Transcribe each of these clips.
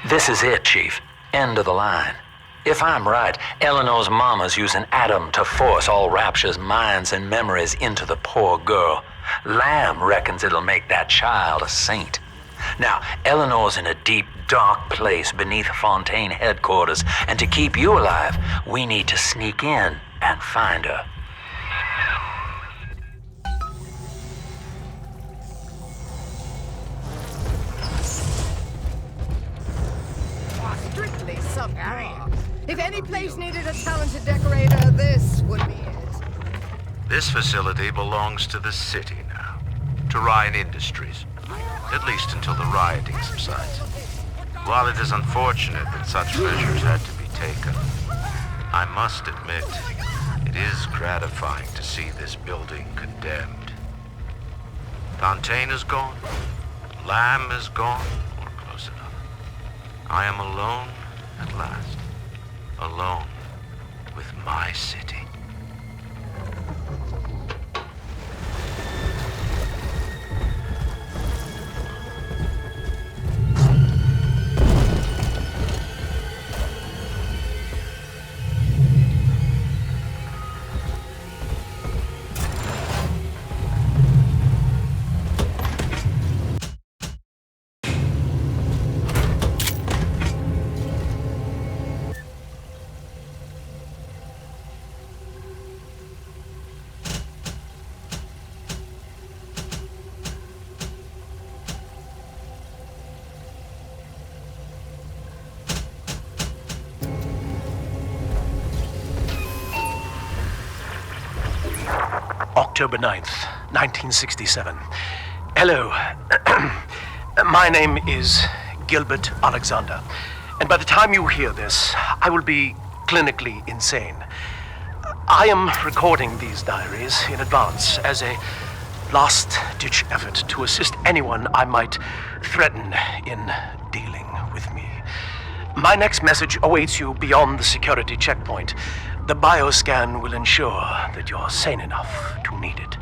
This is it, Chief. End of the line. If I'm right, Eleanor's mama's using Adam to force all Rapture's minds and memories into the poor girl. Lamb reckons it'll make that child a saint. Now, Eleanor's in a deep, dark place beneath Fontaine headquarters, and to keep you alive, we need to sneak in and find her. Strictly subpar. If any place needed a talented decorator, this would be it. This facility belongs to the city now, to Ryan Industries, at least until the rioting subsides. While it is unfortunate that such measures had to be taken, I must admit, it is gratifying to see this building condemned. Fontaine is gone, Lamb is gone, or close enough. I am alone at last, alone with my city. October 9th, 1967. Hello. My name is Gilbert Alexander, and by the time you hear this, I will be clinically insane. I am recording these diaries in advance as a last-ditch effort to assist anyone I might threaten in dealing with me. My next message awaits you beyond the security checkpoint. The bioscan will ensure that you're sane enough to need it.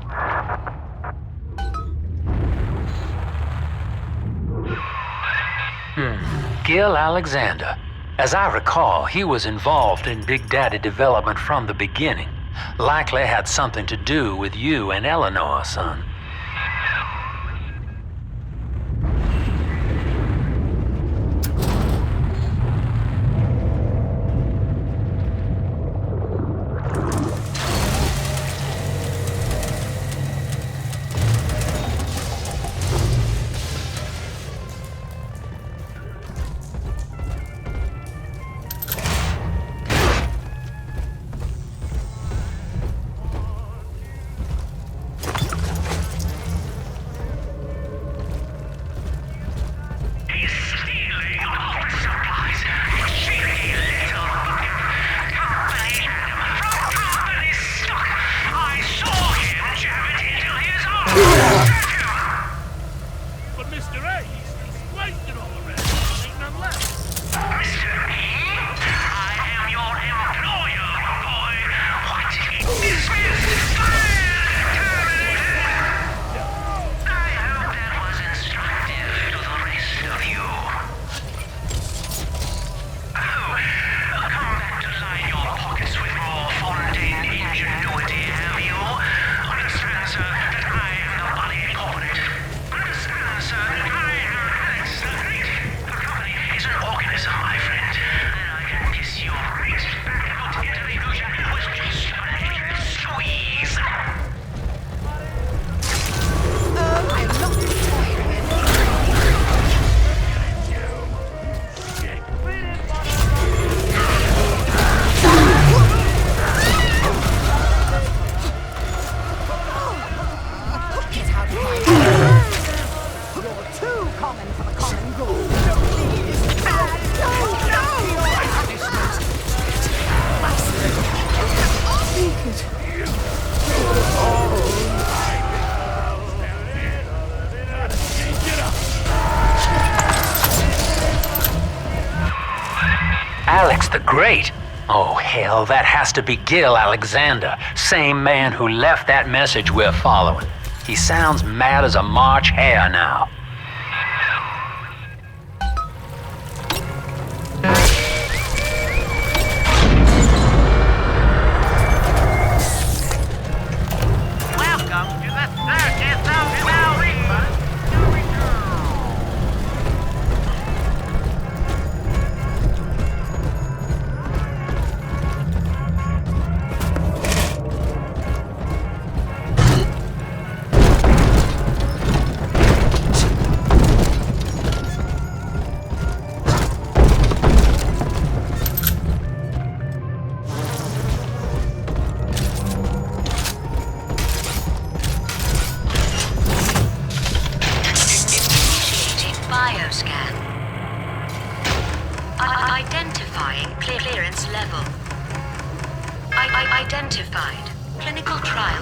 Gil Alexander. As I recall, he was involved in Big Daddy development from the beginning. Likely had something to do with you and Eleanor, son. Alex the Great? Oh, hell, that has to be Gil Alexander, same man who left that message we're following. He sounds mad as a March hare now.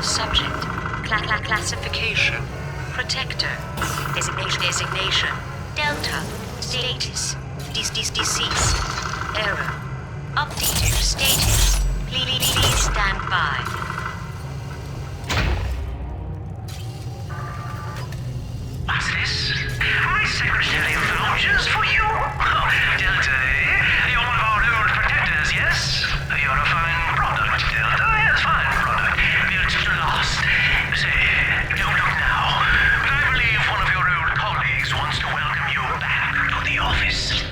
Subject. Classification. Protector. Designation. Delta. Status. Deceased. Error. Updated status. Please stand by. What's this? My secretary vouchers for you? Oh, Delta, eh? You're one of our old protectors, yes? You're a fine product, Delta. Yes, fine product. Built to last. Say, don't look now, but I believe one of your old colleagues wants to welcome you back to the office.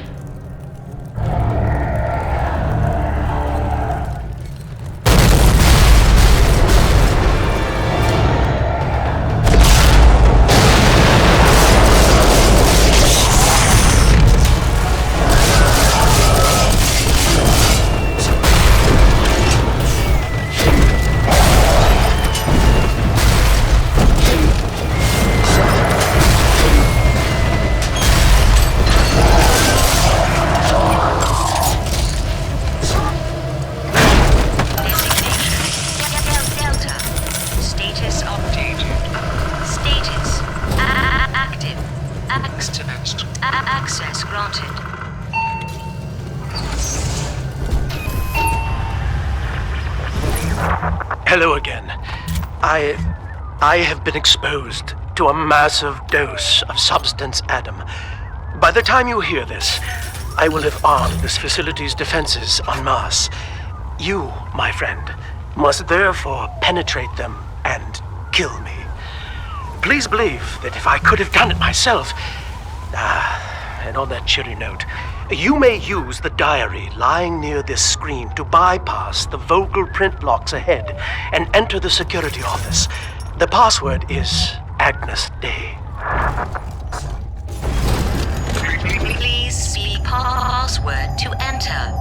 Access granted. Hello again. I have been exposed to a massive dose of substance Adam. By the time you hear this, I will have armed this facility's defenses en masse. You, my friend, must therefore penetrate them and kill me. Please believe that if I could have done it myself... and on that cheery note, you may use the diary lying near this screen to bypass the vocal print locks ahead and enter the security office. The password is Agnes Day. Please speak password to enter.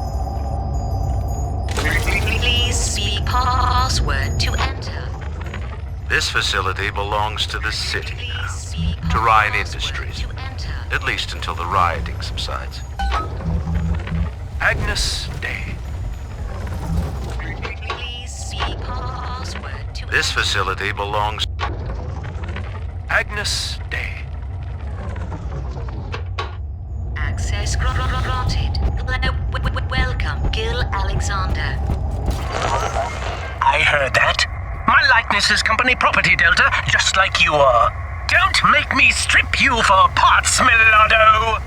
Please speak password to enter. This facility belongs to the city Please now, speak to Ryan password Industries, to enter. at least until the rioting subsides. Agnes Day. Please speak password to This facility belongs... Agnes Day. Access granted. Welcome, Gil Alexander. I heard that. My likeness is company property, Delta, just like you are. Don't make me strip you for parts, Millardo!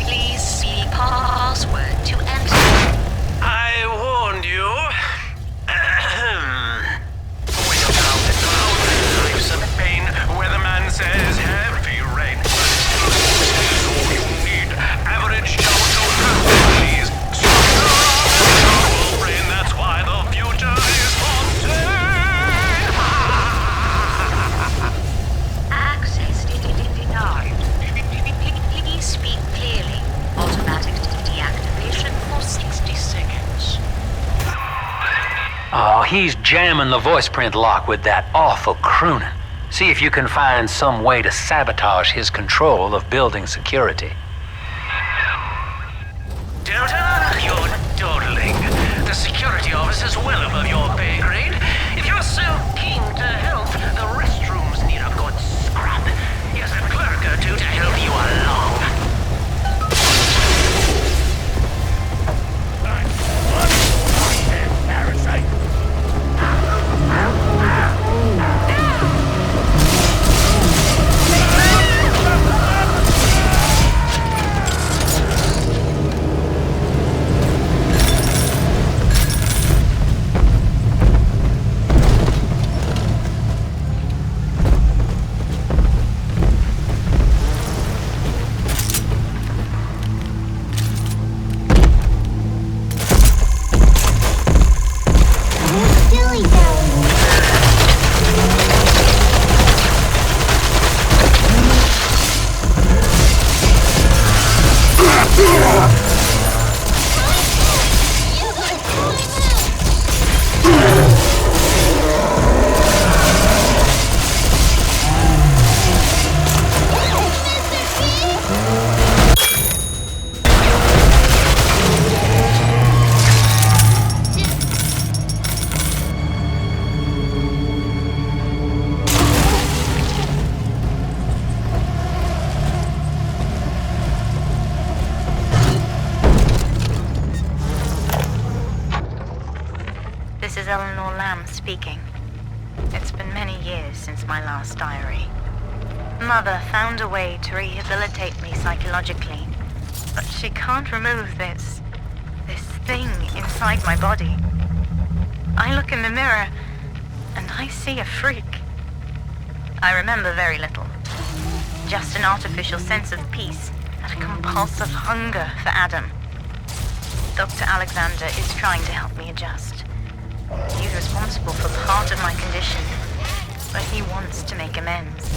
Please speak password to enter. I warned you. Wait up now. Life's a pain. Weatherman says heavy rain. Is all you need. Average Joe please. Brain, that's why the future is foreseen. Access denied. Please speak clearly. Automatic deactivation for 60 seconds. Oh, he's jamming the voice print lock with that awful crooning. See if you can find some way to sabotage his control of building security. Delta, you're dawdling. The security office is well above your pay grade. If you're so keen to help, the restrooms need a good scrub. Here's a clerk or two to help you along. Parasite. is Eleanor Lamb speaking. It's been many years since my last diary. Mother found a way to rehabilitate me psychologically, but she can't remove this thing inside my body. I look in the mirror, and I see a freak. I remember very little. Just an artificial sense of peace and a compulsive hunger for Adam. Dr. Alexander is trying to help me adjust. He's responsible for part of my condition, but he wants to make amends.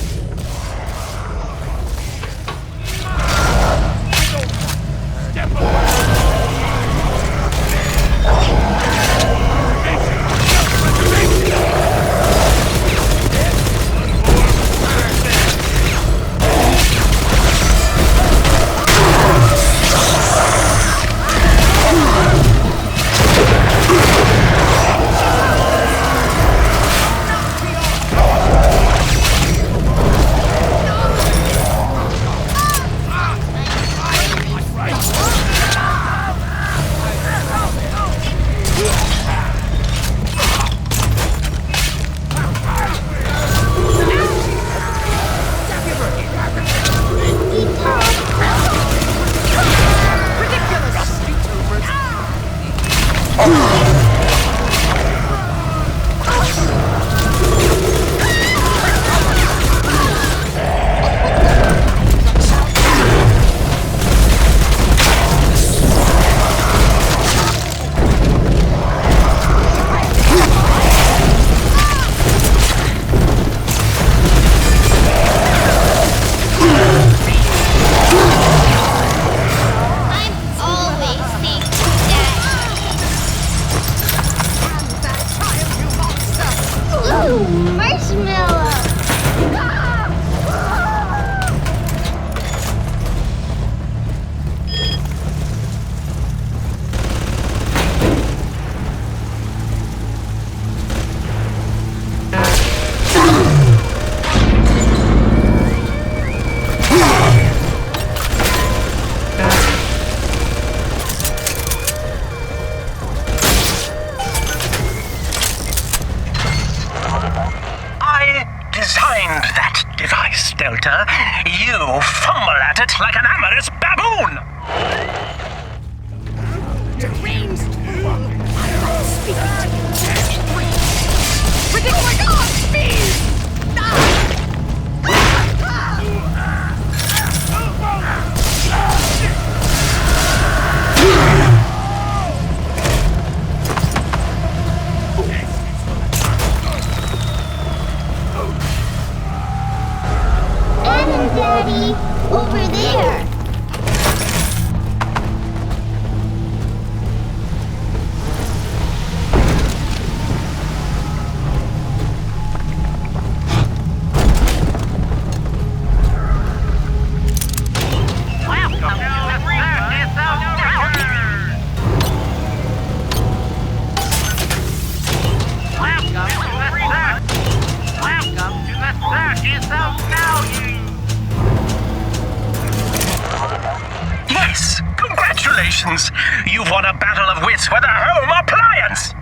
Delta, you fumble at it like an amorous baboon! Deranged fool! I'm not speaking to you. Predict my God! Speed! Adam, Daddy! Over there! Yes! Congratulations! You've won a battle of wits with a home appliance!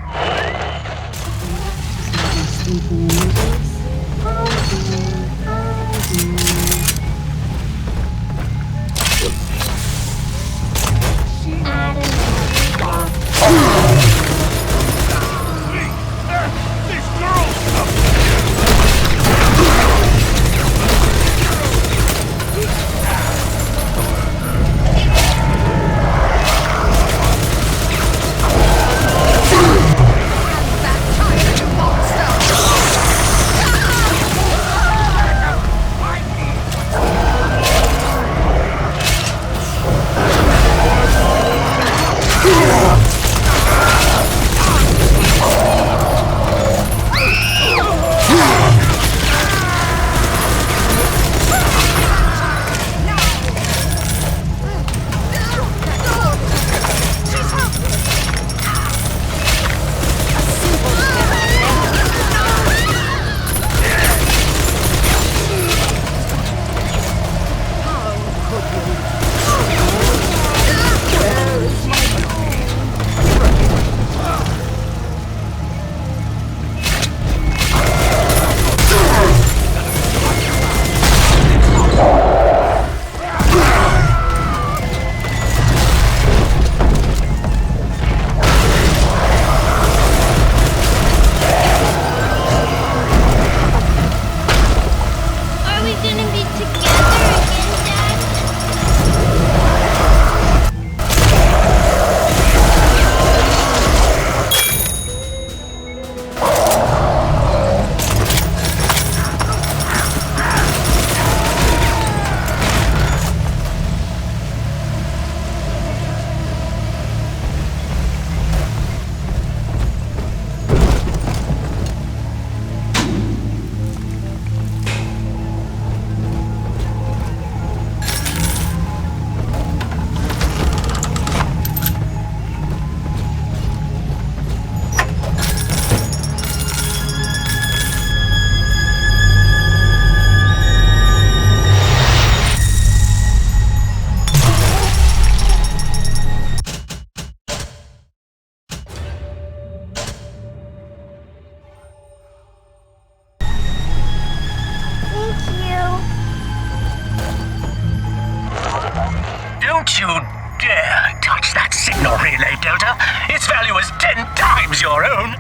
touch that signal relay, Delta. Its value is 10 times your own.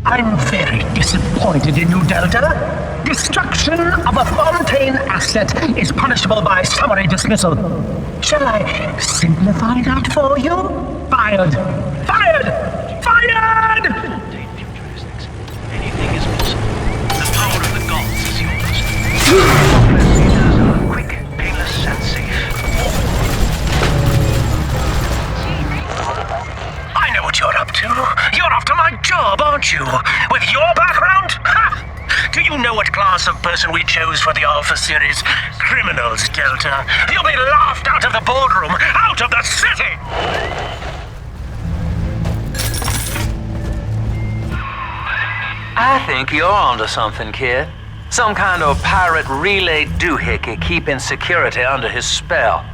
I'm very disappointed in you, Delta. Destruction of a Fontaine asset is punishable by summary dismissal. Shall I simplify that for you? Fired! Fired! Fired! Anything is possible. The power of the gods is yours. Procedures are quick, painless, and safe. I know what you're up to. You're after my job, aren't you? With your background? Ha! Do you know what class of person we chose for the Alpha series? Criminals, Delta. You'll be laughed out of the boardroom, out of the city! I think you're onto something, kid. Some kind of pirate relay doohickey keeping security under his spell.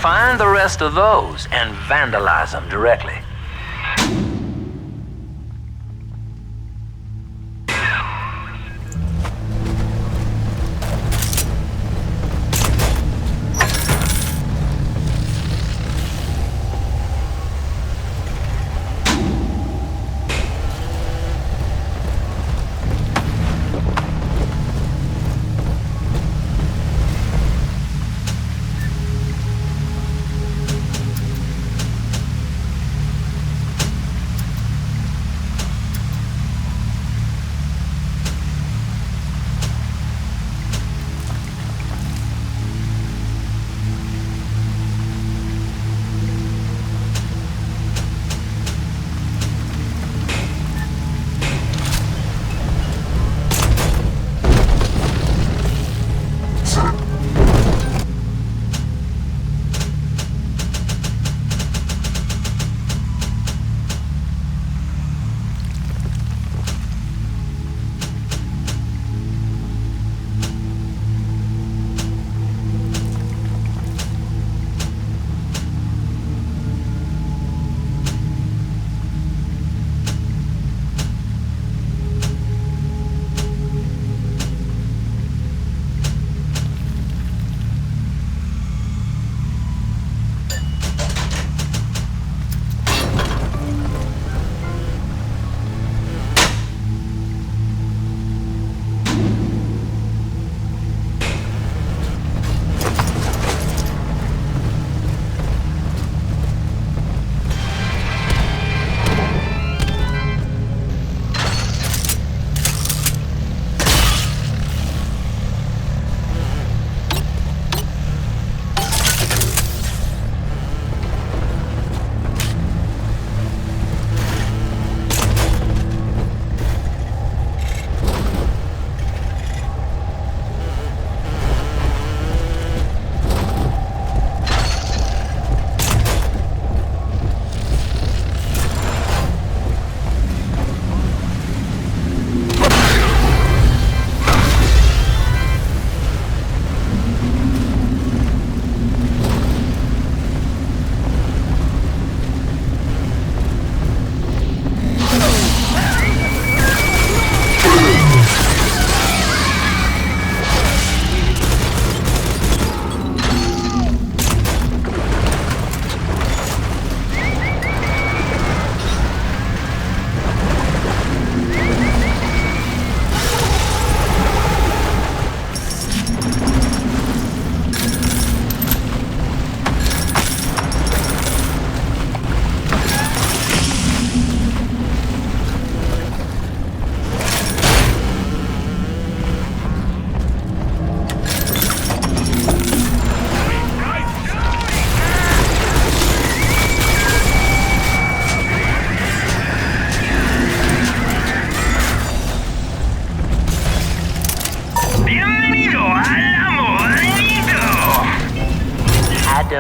Find the rest of those and vandalize them directly.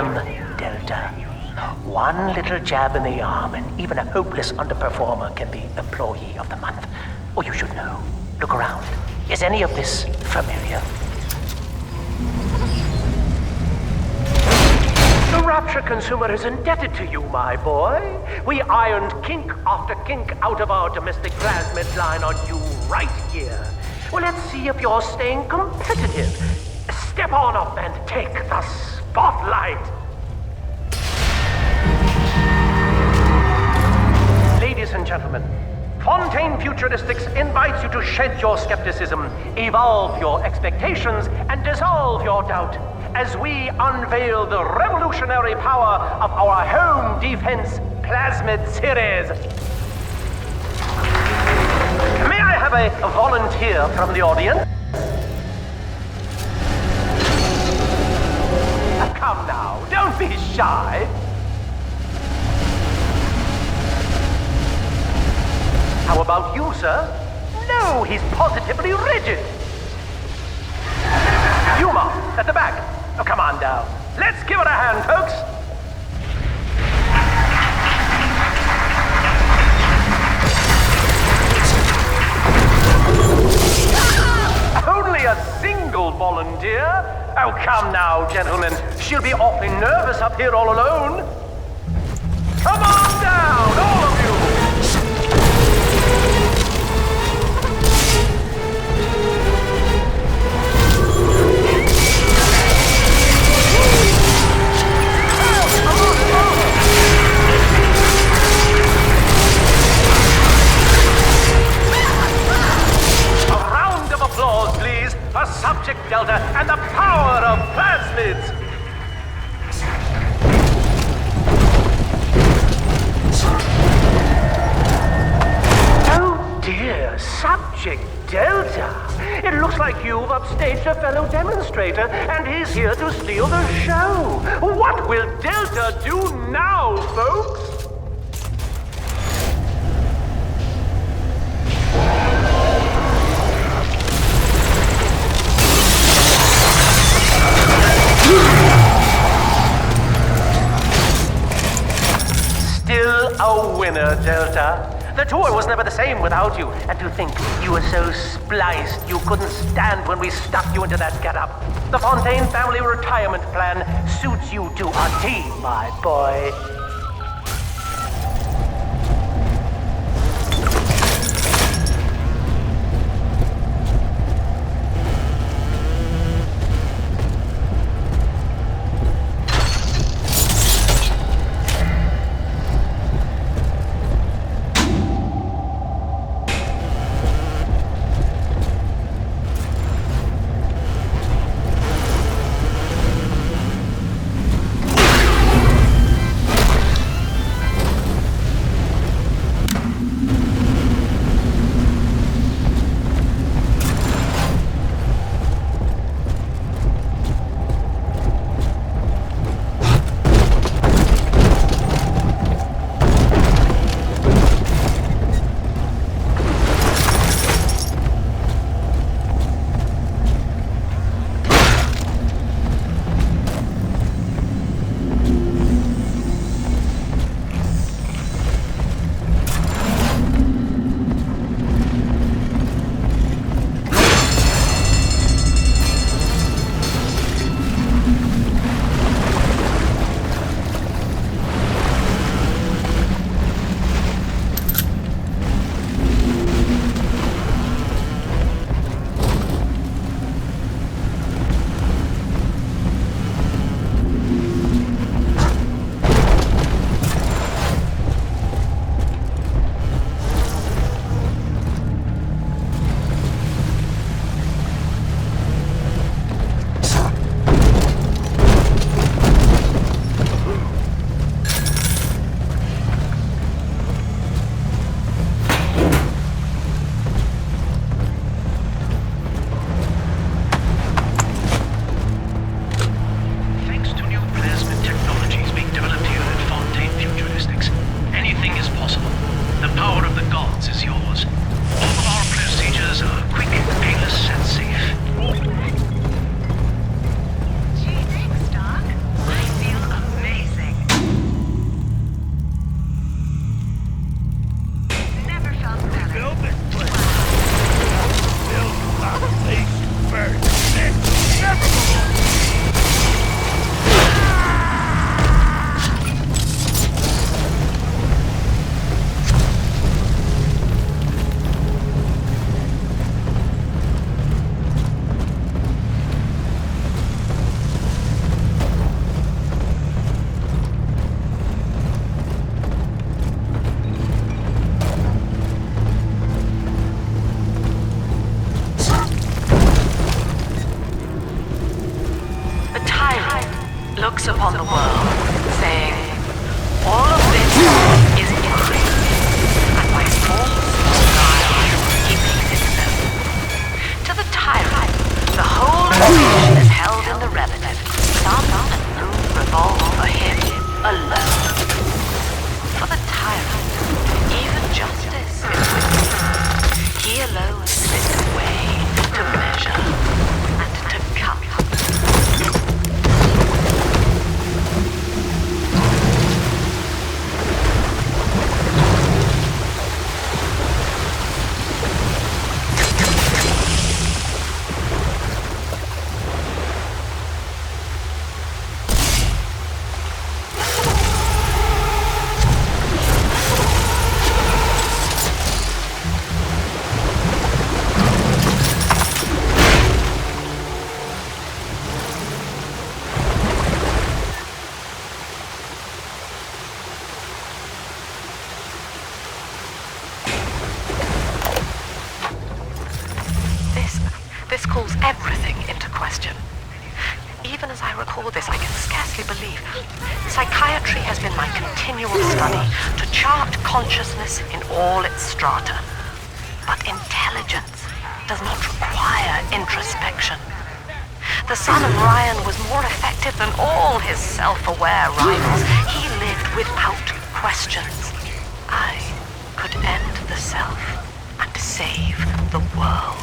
Sodium Delta. One little jab in the arm, and even a hopeless underperformer can be Employee of the Month. Or you should know. Look around. Is any of this familiar? The Rapture consumer is indebted to you, my boy. We ironed kink after kink out of our domestic plasmid line on you right here. Well, let's see if you're staying competitive. Step on up and take the spotlight. Ladies and gentlemen, Fontaine Futuristics invites you to shed your skepticism, evolve your expectations, and dissolve your doubt as we unveil the revolutionary power of our home defense plasmid series. May I have a volunteer from the audience? Come now, don't be shy. How about you, sir? No, he's positively rigid. Yuma, at the back. Oh, come on down. Let's give it a hand, folks. Only a single volunteer? Oh, come now, gentlemen. She'll be awfully nervous up here all alone. Come on down, all of you! Applause, please, for Subject Delta and the power of plasmids! Oh dear, Subject Delta! It looks like you've upstaged a fellow demonstrator, and he's here to steal the show! What will Delta do now, folks? Still a winner, Delta. The tour was never the same without you. And to think you were so spliced you couldn't stand when we stuffed you into that getup. The Fontaine family retirement plan suits you to a T, my boy. looks upon the world, saying, all of this is mine, and by force or guile, he makes it so. To the tyrant, the whole creation is held in the relative. Sun and moon revolve for him alone. For the tyrant, even justice is with him. He alone slips away to measure and to cut. This calls everything into question. Even as I record this, I can scarcely believe. Psychiatry has been my continual study to chart consciousness in all its strata. But intelligence does not require introspection. The son of Ryan was more effective than all his self-aware rivals. He lived without questions. I could end the self and save the world.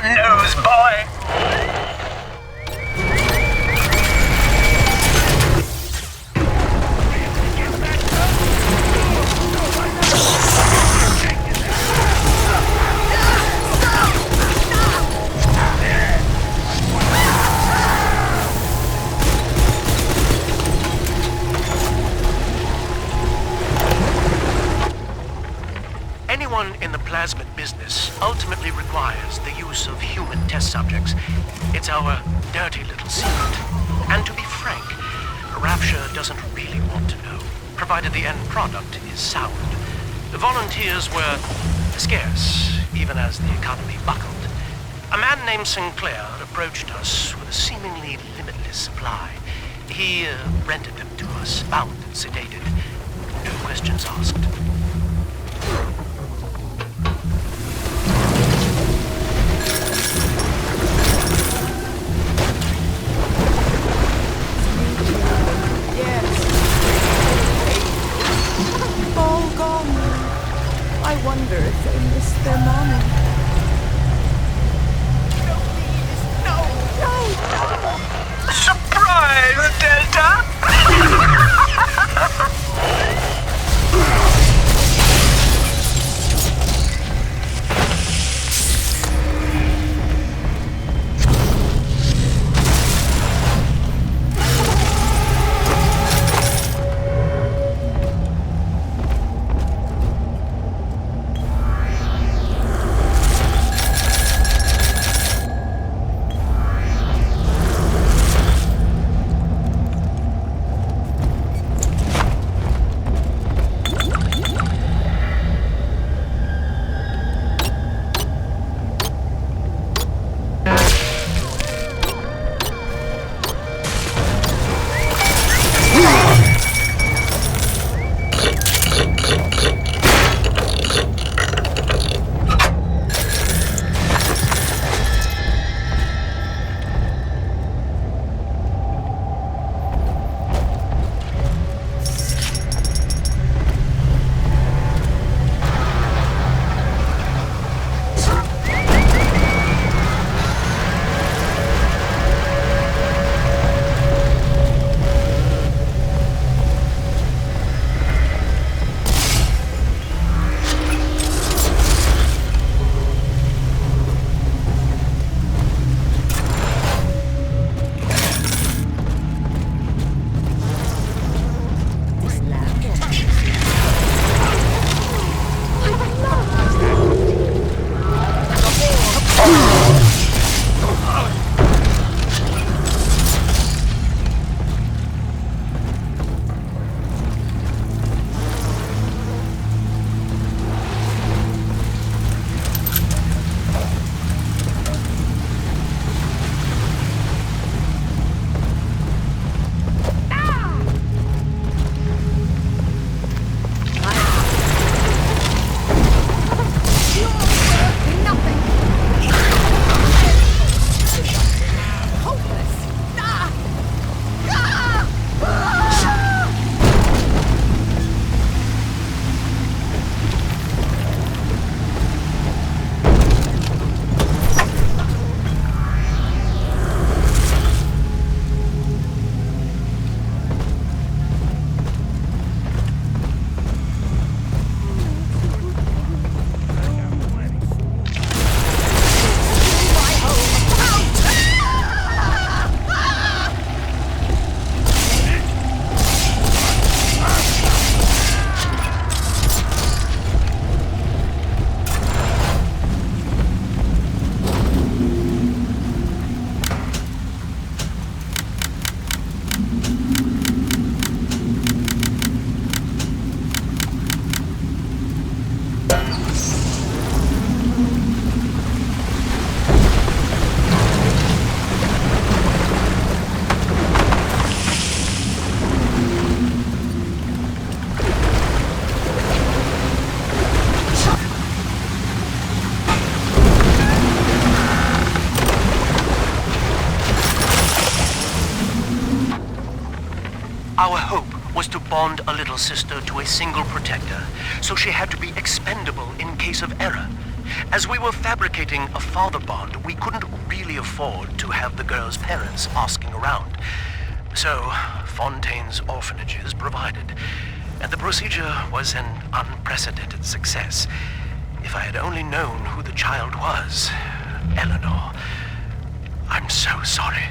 your nose, boy! Anyone in the plasmid business ultimately requires the use of human test subjects. It's our dirty little secret. And to be frank, Rapture doesn't really want to know, provided the end product is sound. The volunteers were scarce, even as the economy buckled. A man named Sinclair approached us with a seemingly limitless supply. He rented them to us, bound and sedated. No questions asked. All gone. I wonder if they missed their mommy. No, please. No. Surprise, Delta! Our hope was to bond a little sister to a single protector, so she had to be expendable in case of error. As we were fabricating a father bond, we couldn't really afford to have the girl's parents asking around. So, Fontaine's orphanages provided, and the procedure was an unprecedented success. If I had only known who the child was, Eleanor, I'm so sorry.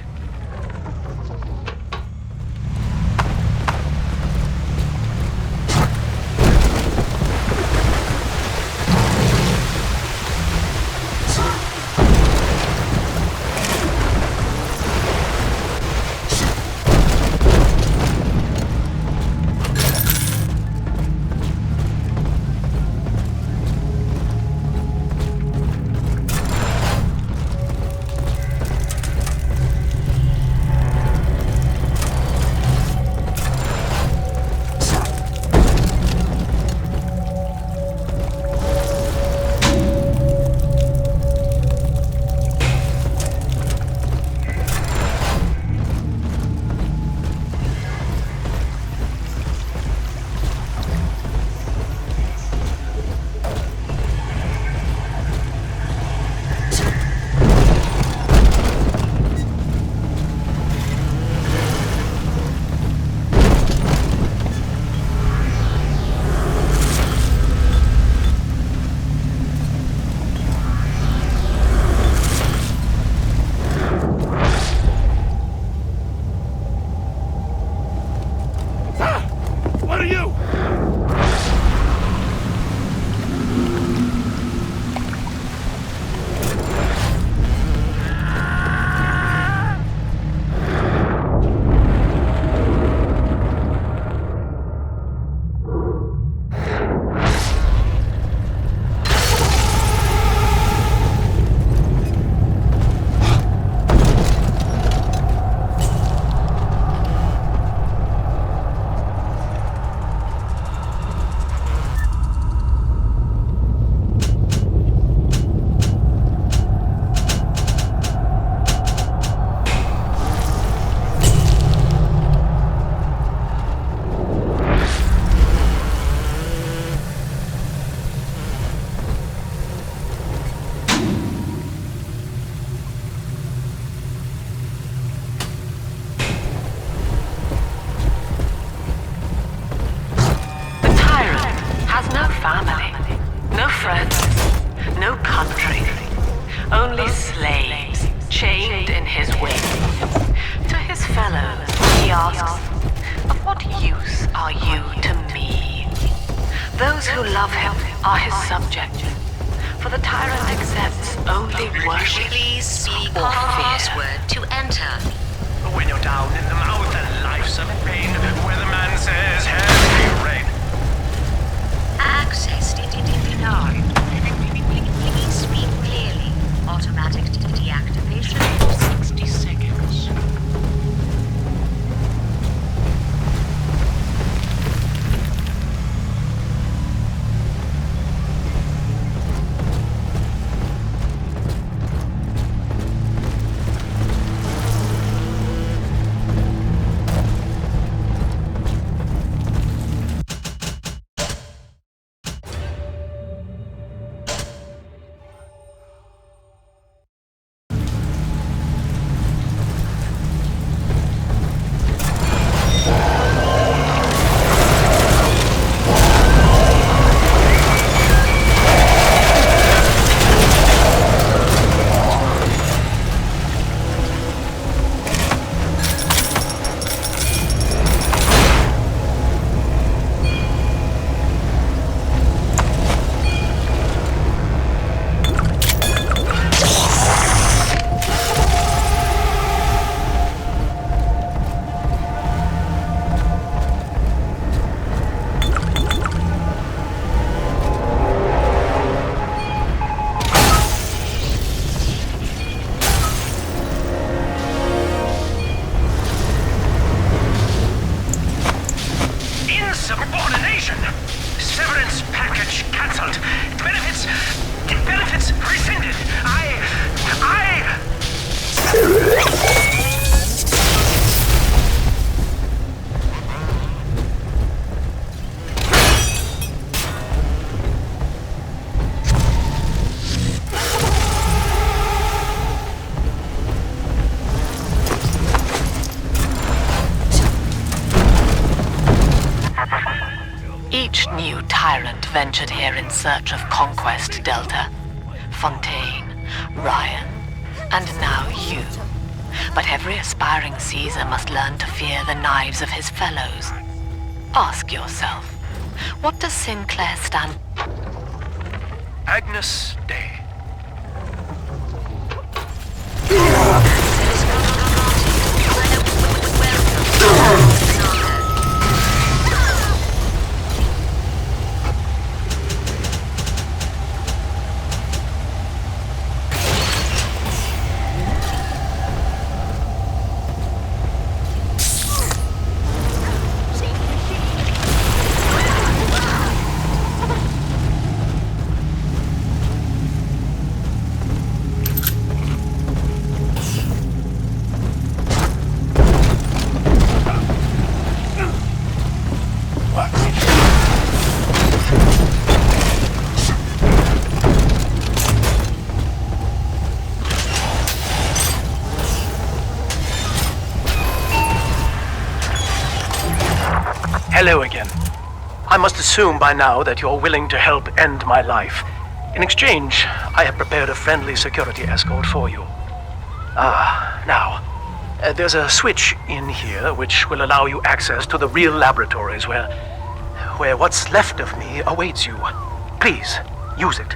Only slaves, chained in his way. To his fellows, he asks, "Of what use are you to me?" Those who love him are his subjects, for the tyrant accepts only worship. Please speak or fear. password to enter. When you're down in the mouth and life's a pain, where the man says heavy rain. Access denied. Please speak clearly. Automatic deactivation for 60 seconds. new tyrant ventured here in search of conquest, Delta. Fontaine, Ryan, and now you. But every aspiring Caesar must learn to fear the knives of his fellows. Ask yourself, what does Sinclair stand? Agnus Dei. Hello again. I must assume by now that you're willing to help end my life. In exchange, I have prepared a friendly security escort for you. Now, there's a switch in here which will allow you access to the real laboratories where what's left of me awaits you. Please, use it.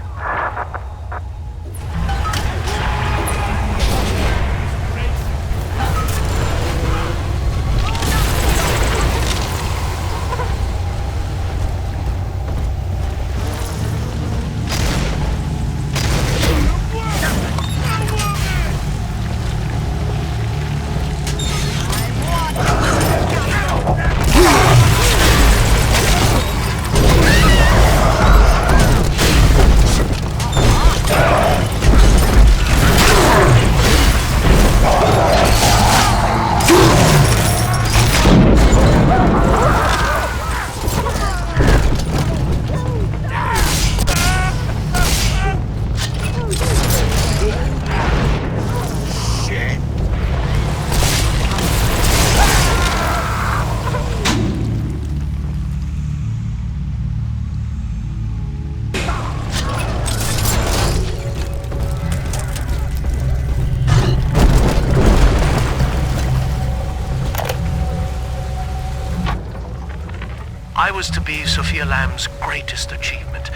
I was to be Sophia Lamb's greatest achievement,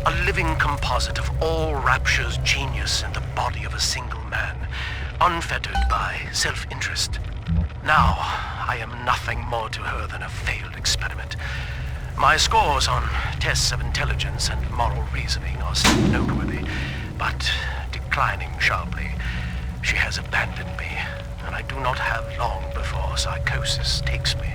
a living composite of all Rapture's genius in the body of a single man, unfettered by self-interest. Now, I am nothing more to her than a failed experiment. My scores on tests of intelligence and moral reasoning are still noteworthy, but declining sharply. She has abandoned me, and I do not have long before psychosis takes me.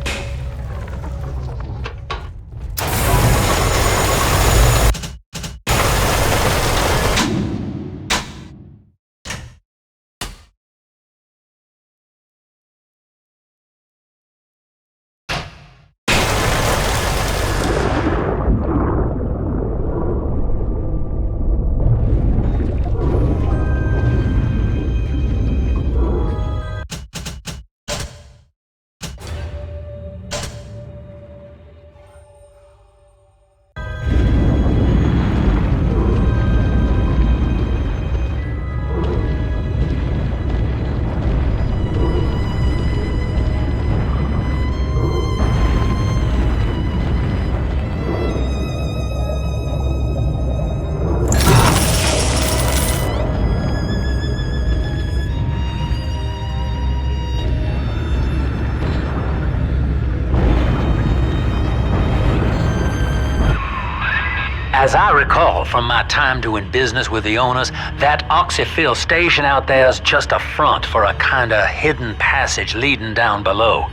As I recall from my time doing business with the owners, that oxyfill station out there's just a front for a kinda hidden passage leading down below.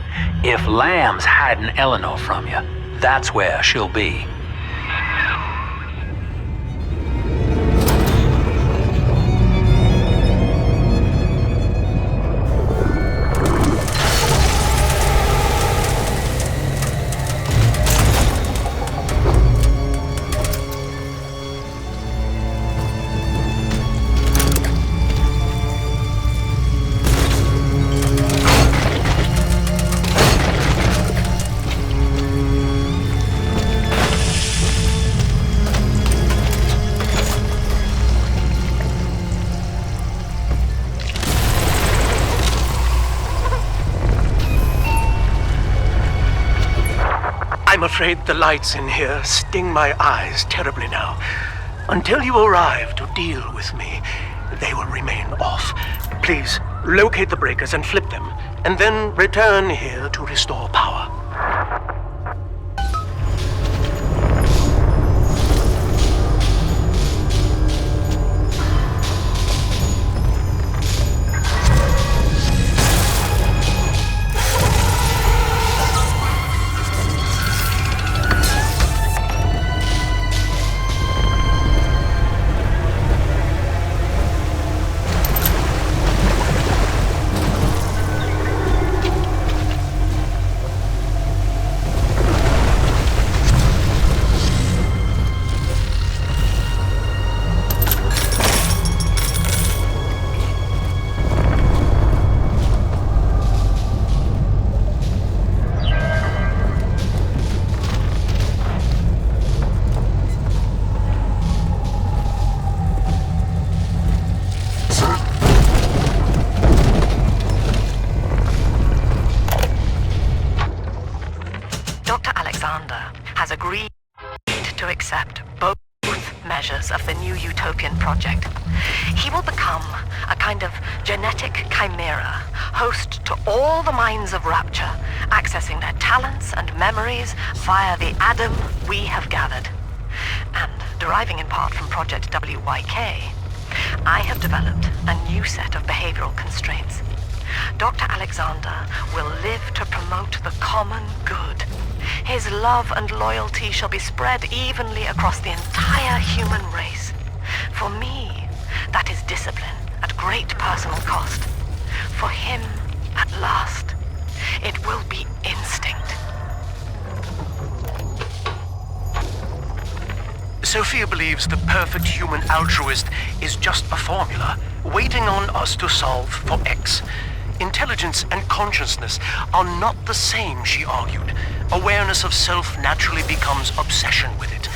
If Lamb's hiding Eleanor from you, that's where she'll be. I'm afraid the lights in here sting my eyes terribly now. Until you arrive to deal with me, they will remain off. Please, locate the breakers and flip them, and then return here to restore power. Dr. Alexander has agreed to accept both measures of the new utopian project. He will become a kind of genetic chimera, host to all the minds of Rapture, accessing their talents and memories via the Adam we have gathered. And deriving in part from Project WYK, I have developed a new set of behavioral constraints. Dr. Alexander will live to promote the common good. His love and loyalty shall be spread evenly across the entire human race. For me, that is discipline at great personal cost. For him, at last, it will be instinct. Sophia believes the perfect human altruist is just a formula, waiting on us to solve for X. Intelligence and consciousness are not the same, she argued. Awareness of self naturally becomes obsession with it.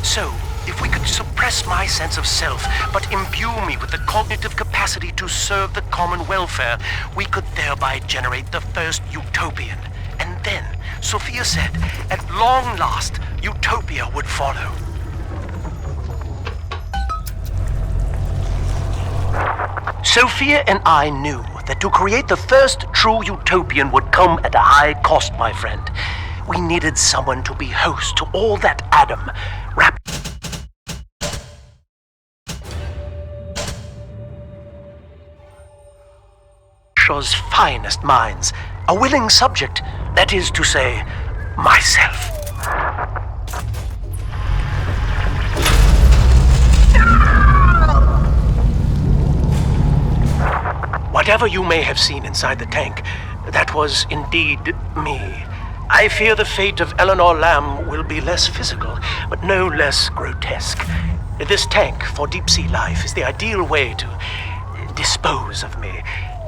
So, if we could suppress my sense of self, but imbue me with the cognitive capacity to serve the common welfare, we could thereby generate the first utopian. And then, Sophia said, at long last, utopia would follow. Sophia and I knew that to create the first true utopian would come at a high cost, my friend. We needed someone to be host to all that Adam, Rapture's finest minds, a willing subject, that is to say, myself. Whatever you may have seen inside the tank, that was indeed me. I fear the fate of Eleanor Lamb will be less physical, but no less grotesque. This tank for deep-sea life is the ideal way to dispose of me.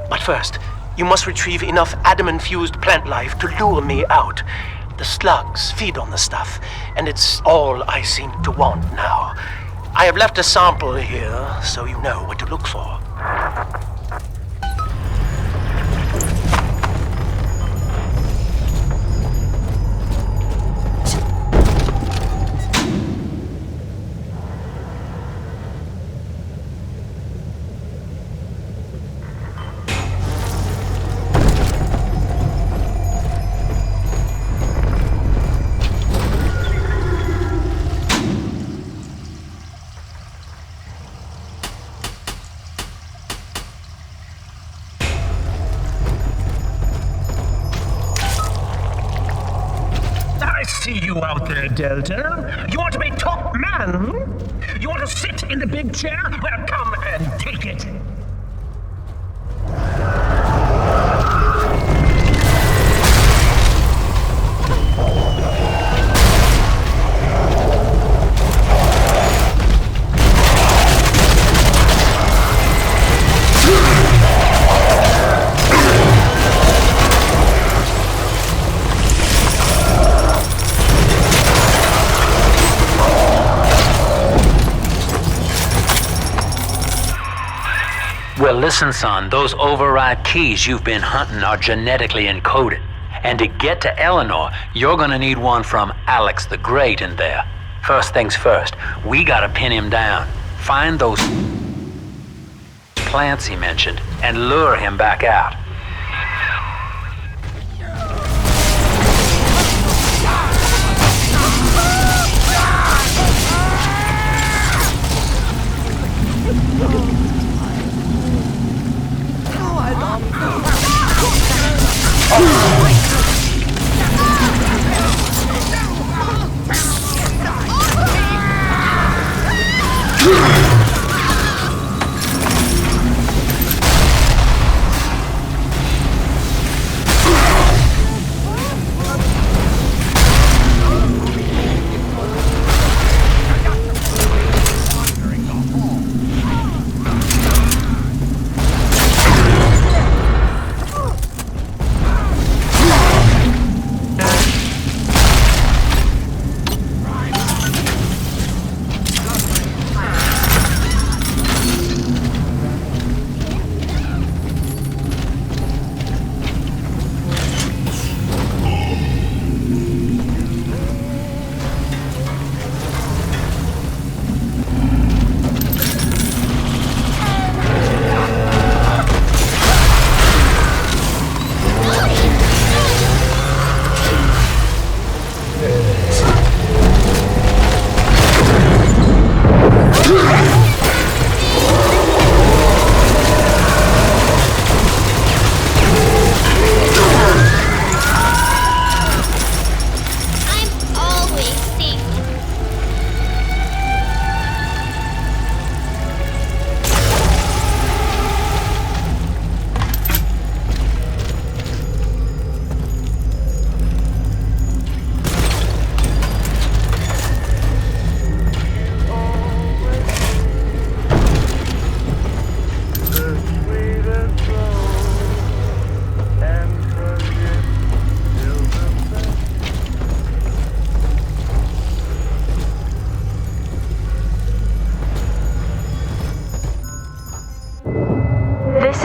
But first, you must retrieve enough Adam-infused plant life to lure me out. The slugs feed on the stuff, and it's all I seem to want now. I have left a sample here, so you know what to look for. See you out there, Delta. You want to be top man? You want to sit in the big chair? Well, come and take it. Well, listen, son, those override keys you've been hunting are genetically encoded. And to get to Eleanor, you're gonna need one from Alex the Great in there. First things first, we gotta pin him down. Find those plants he mentioned and lure him back out.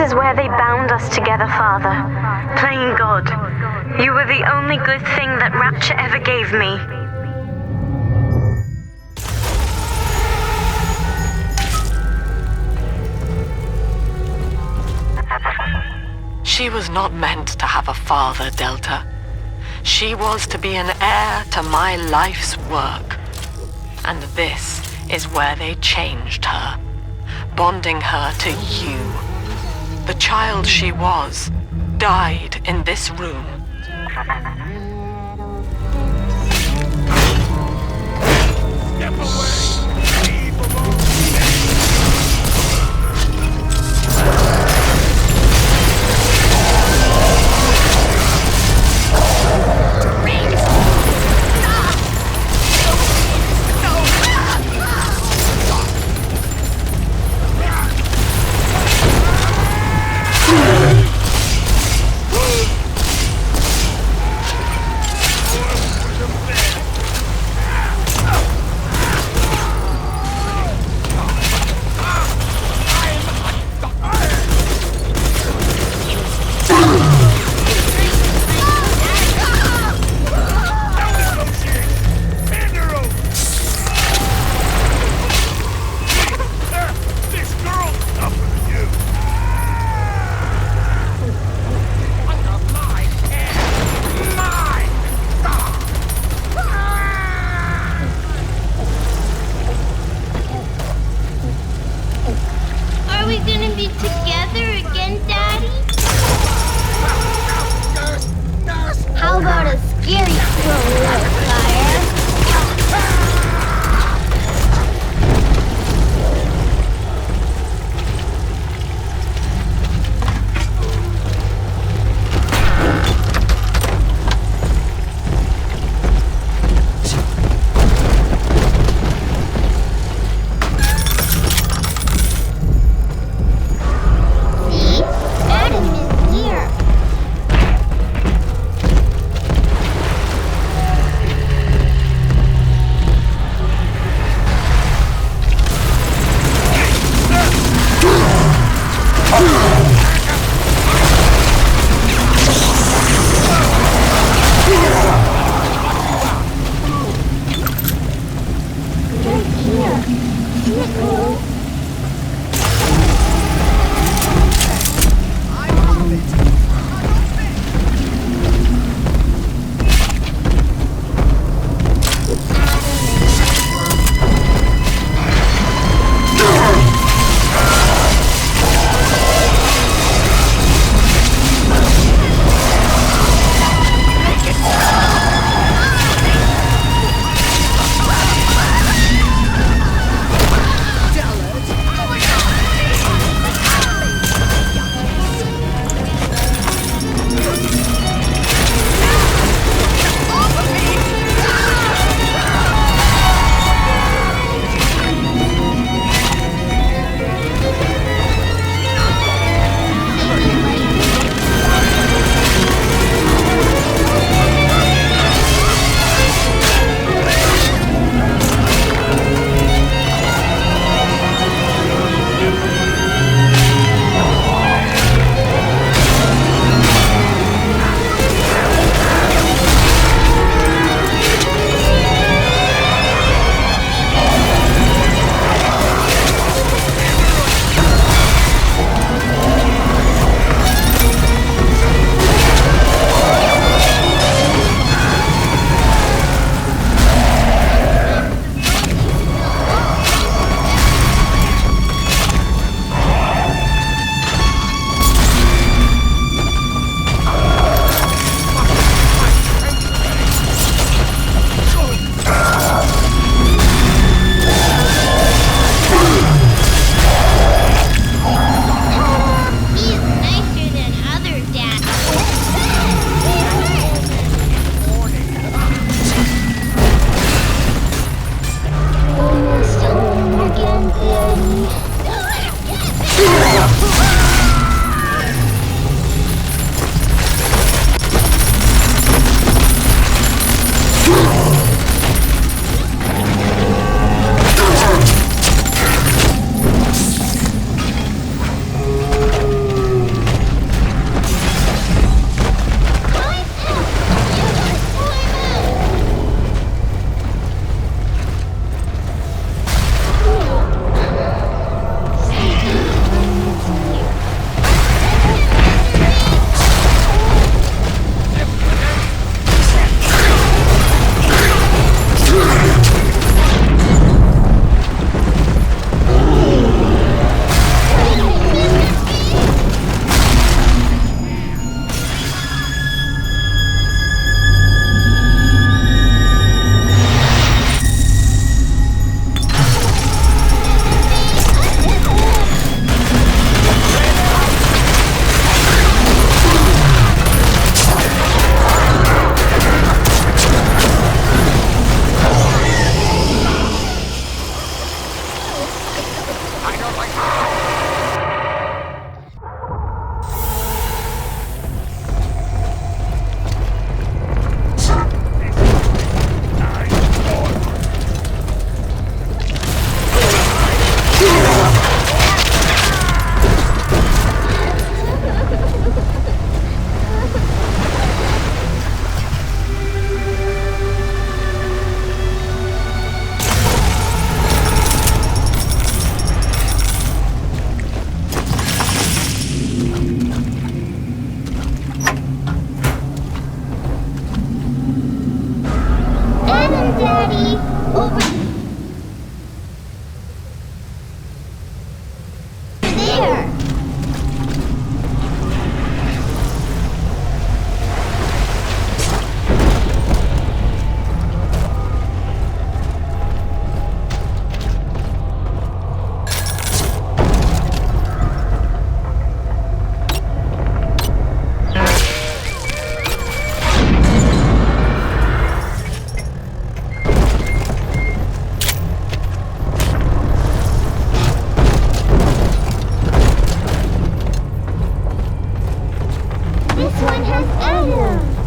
This is where they bound us together, Father. Playing God. You were the only good thing that Rapture ever gave me. She was not meant to have a father, Delta. She was to be an heir to my life's work. And this is where they changed her, bonding her to you. The child she was died in this room. Step away! Leave alone! This one has Adam.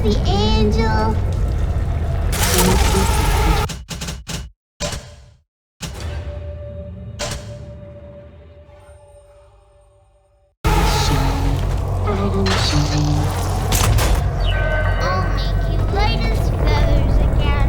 The angel. I'll make you light as feathers again.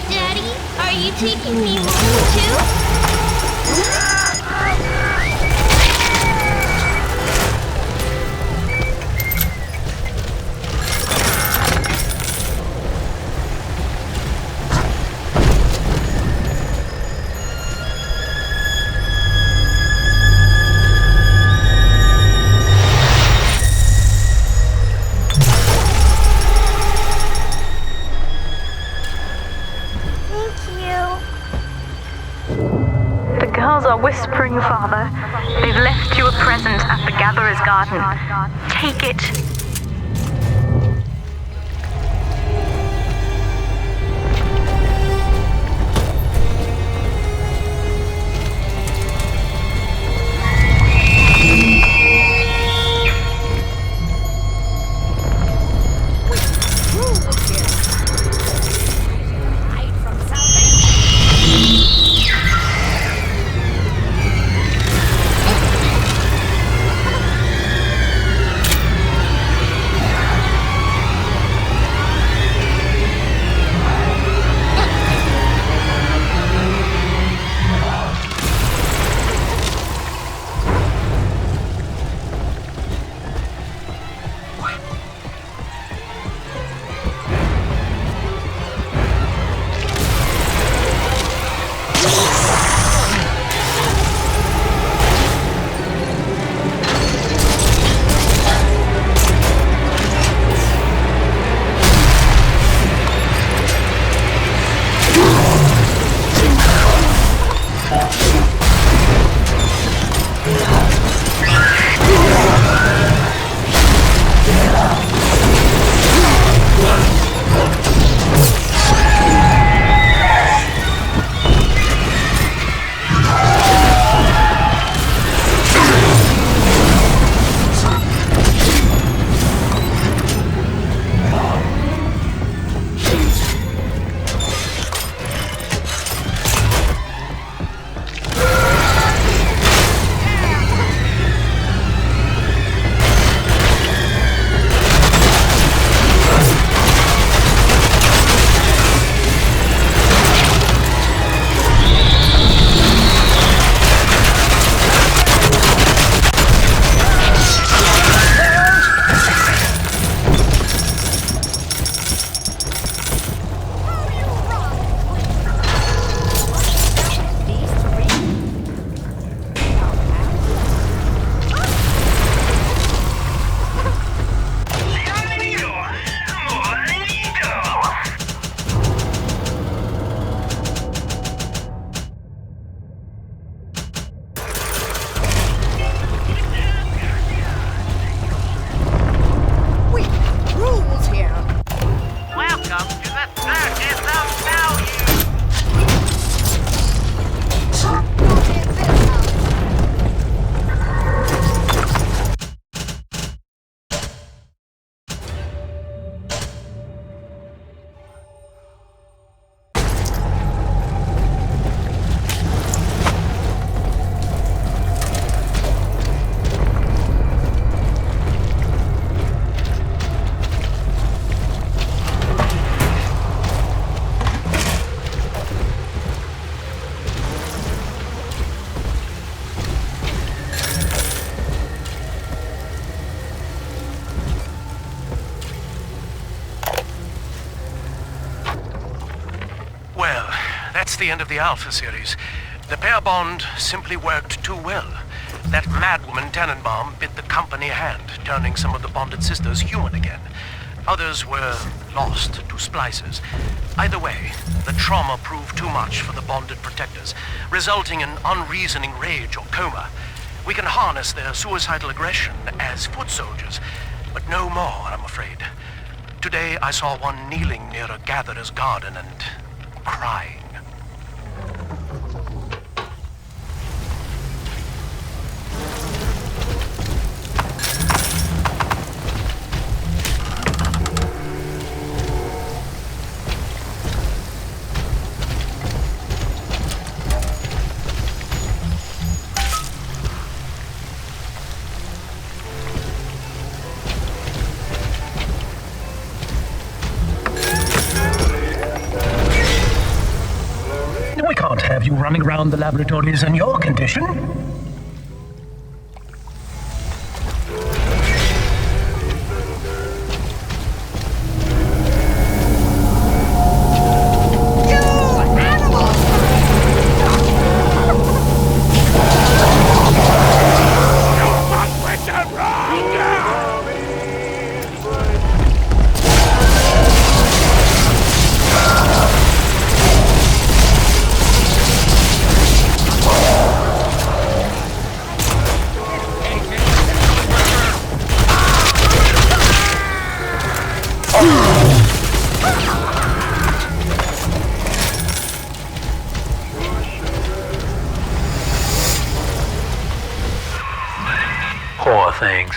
Daddy, are you taking me home too? The girls are whispering, Father. They've left you a present at the Gatherer's Garden. Take it. That's the end of the Alpha series. The pair bond simply worked too well. That madwoman Tannenbaum bit the company hand, turning some of the bonded sisters human again. Others were lost to splices. Either way, the trauma proved too much for the bonded protectors, resulting in unreasoning rage or coma. We can harness their suicidal aggression as foot soldiers, but no more, I'm afraid. Today I saw one kneeling near a gatherer's garden and crying. have you running around the laboratories in your condition? Poor things.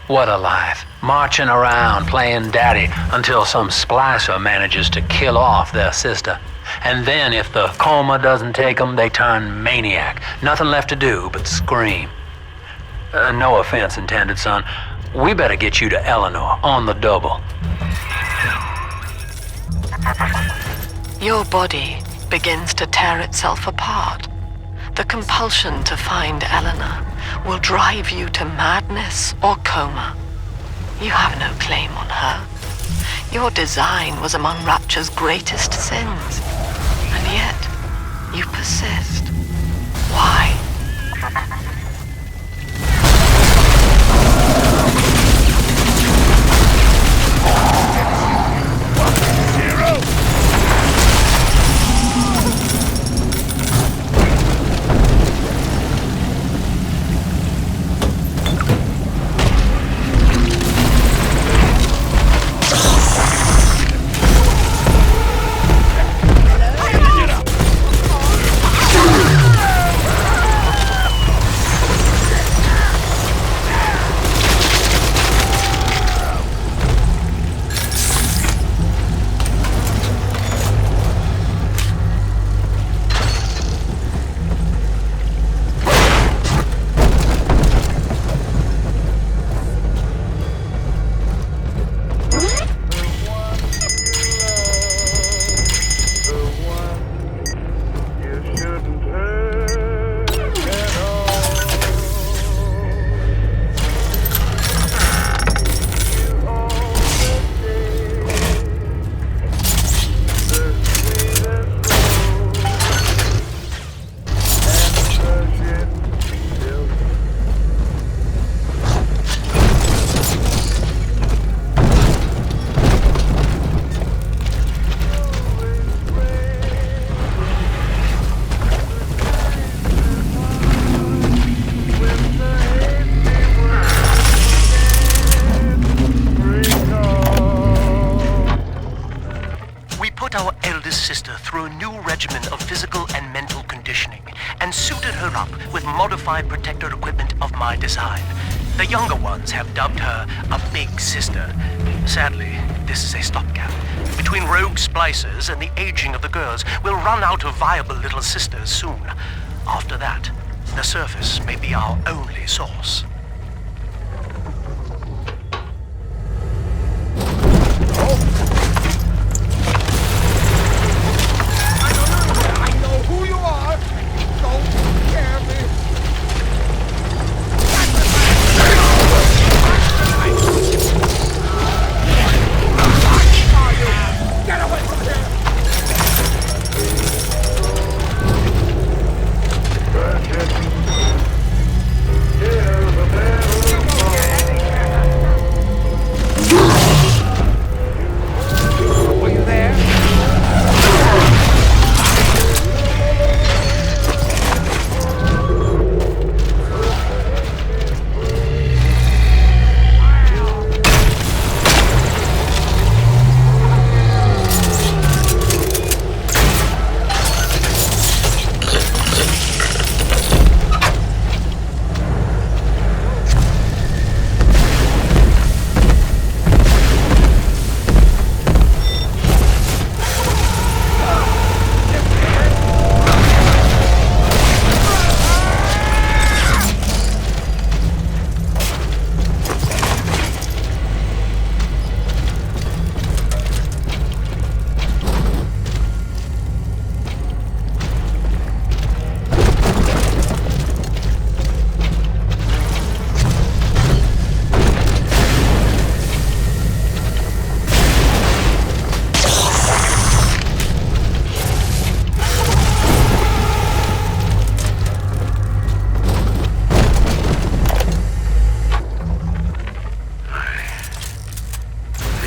What a life. Marching around, playing daddy, until some splicer manages to kill off their sister. And then if the coma doesn't take them, they turn maniac. Nothing left to do but scream. No offense intended, son. We better get you to Eleanor on the double. Your body begins to tear itself apart. The compulsion to find Eleanor will drive you to madness or coma. You have no claim on her. Your design was among Rapture's greatest sins. And yet, you persist. Why? sister through a new regimen of physical and mental conditioning and suited her up with modified protector equipment of my design. The younger ones have dubbed her a big sister. Sadly, this is a stopgap. Between rogue splicers and the aging of the girls, we'll run out of viable little sisters soon. After that, the surface may be our only source. Hear the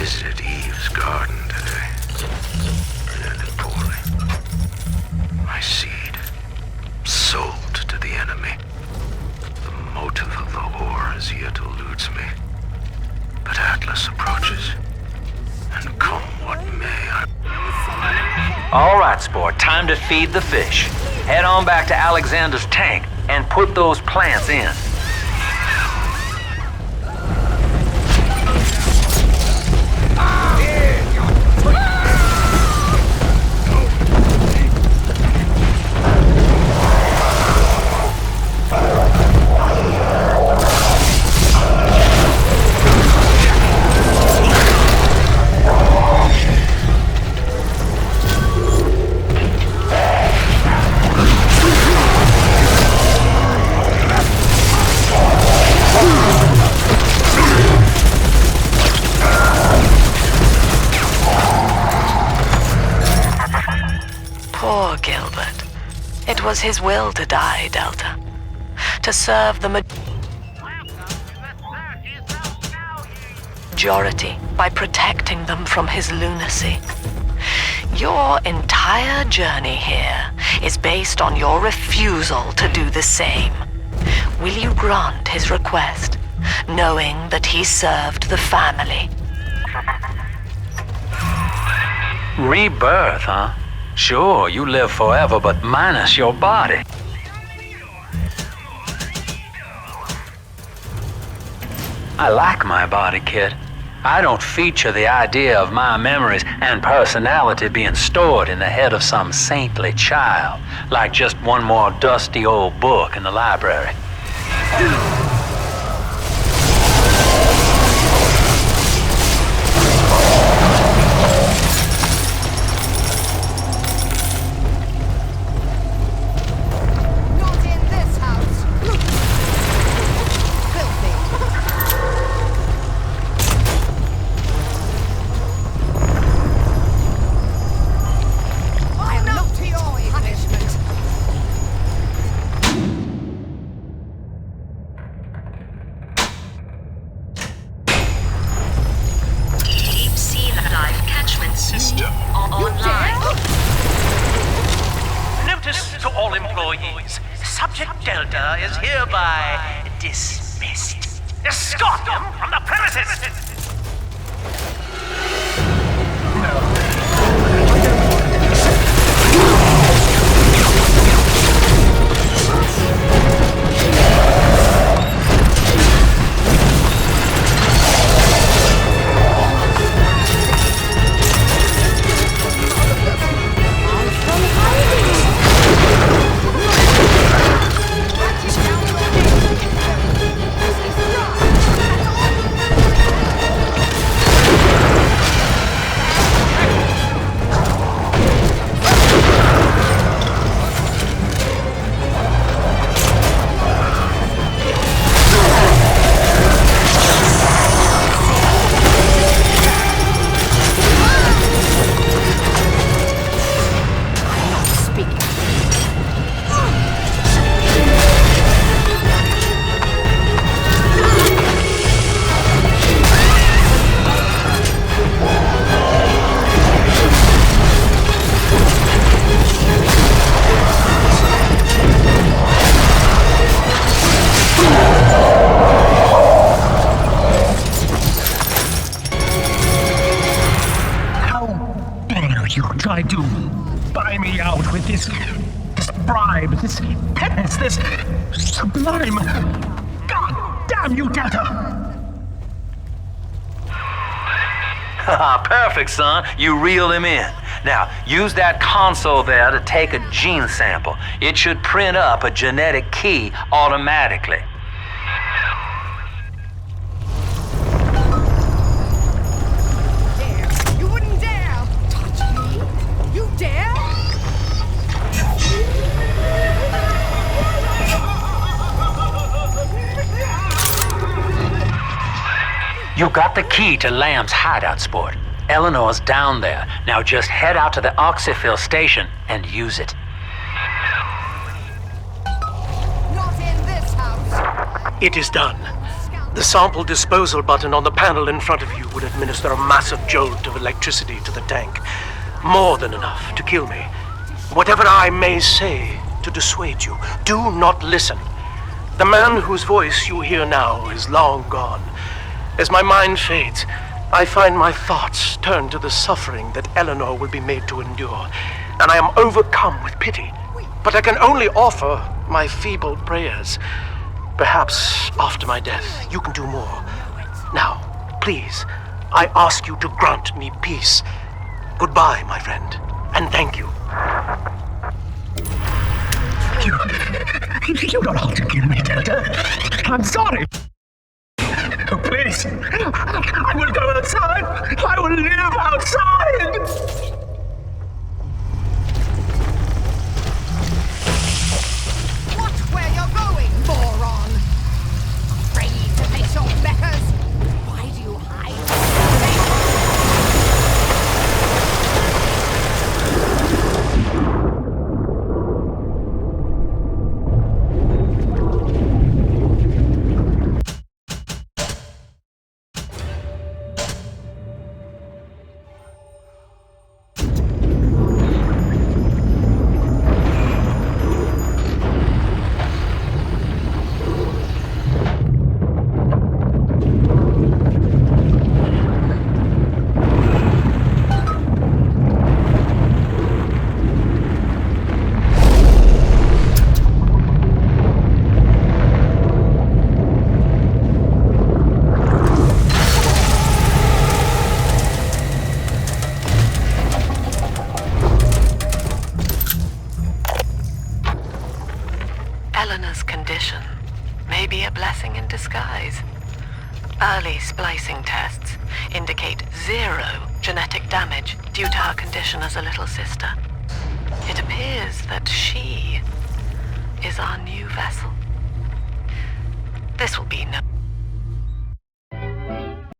visited Eve's garden today. It ended poorly. My seed, sold to the enemy. The motive of the whore as yet eludes me. But Atlas approaches, and come what may, All right, sport, time to feed the fish. Head on back to Alexander's tank and put those plants in. Poor Gilbert. It was his will to die, Delta. To serve the majority by protecting them from his lunacy. Your entire journey here is based on your refusal to do the same. Will you grant his request, knowing that he served the family? Rebirth, huh? Sure, you live forever, but minus your body. I like my body, kid. I don't feature the idea of my memories and personality being stored in the head of some saintly child, like just one more dusty old book in the library. Not in this house. Filthy. I am not to your punishment. Deep sea dive catchment system online. Notice to all employees. Subject Delta is hereby dismissed. Escort them from the premises! You tried to buy me out with this bribe, this penance, this sublime. God damn you, Delta! Perfect, son. You reeled him in. Now, use that console there to take a gene sample. It should print up a genetic key automatically. Dare. You wouldn't dare touch me. You dare? You got the key to Lamb's hideout, sport. Eleanor's down there. Now just head out to the oxyfill station and use it. Not in this house. It is done. The sample disposal button on the panel in front of you would administer a massive jolt of electricity to the tank. More than enough to kill me. Whatever I may say to dissuade you, do not listen. The man whose voice you hear now is long gone. As my mind fades, I find my thoughts turn to the suffering that Eleanor will be made to endure, and I am overcome with pity. But I can only offer my feeble prayers. Perhaps after my death, you can do more. Now, please, I ask you to grant me peace. Goodbye, my friend, and thank you. You don't have to kill me, Delta. I'm sorry. Oh, please. I will go outside. I will live outside. Watch where you're going, moron! Afraid to face your betters? Why do you hide? Eleanor's condition may be a blessing in disguise. Early splicing tests indicate 0 genetic damage due to her condition as a little sister. It appears that she is our new vessel. This will be no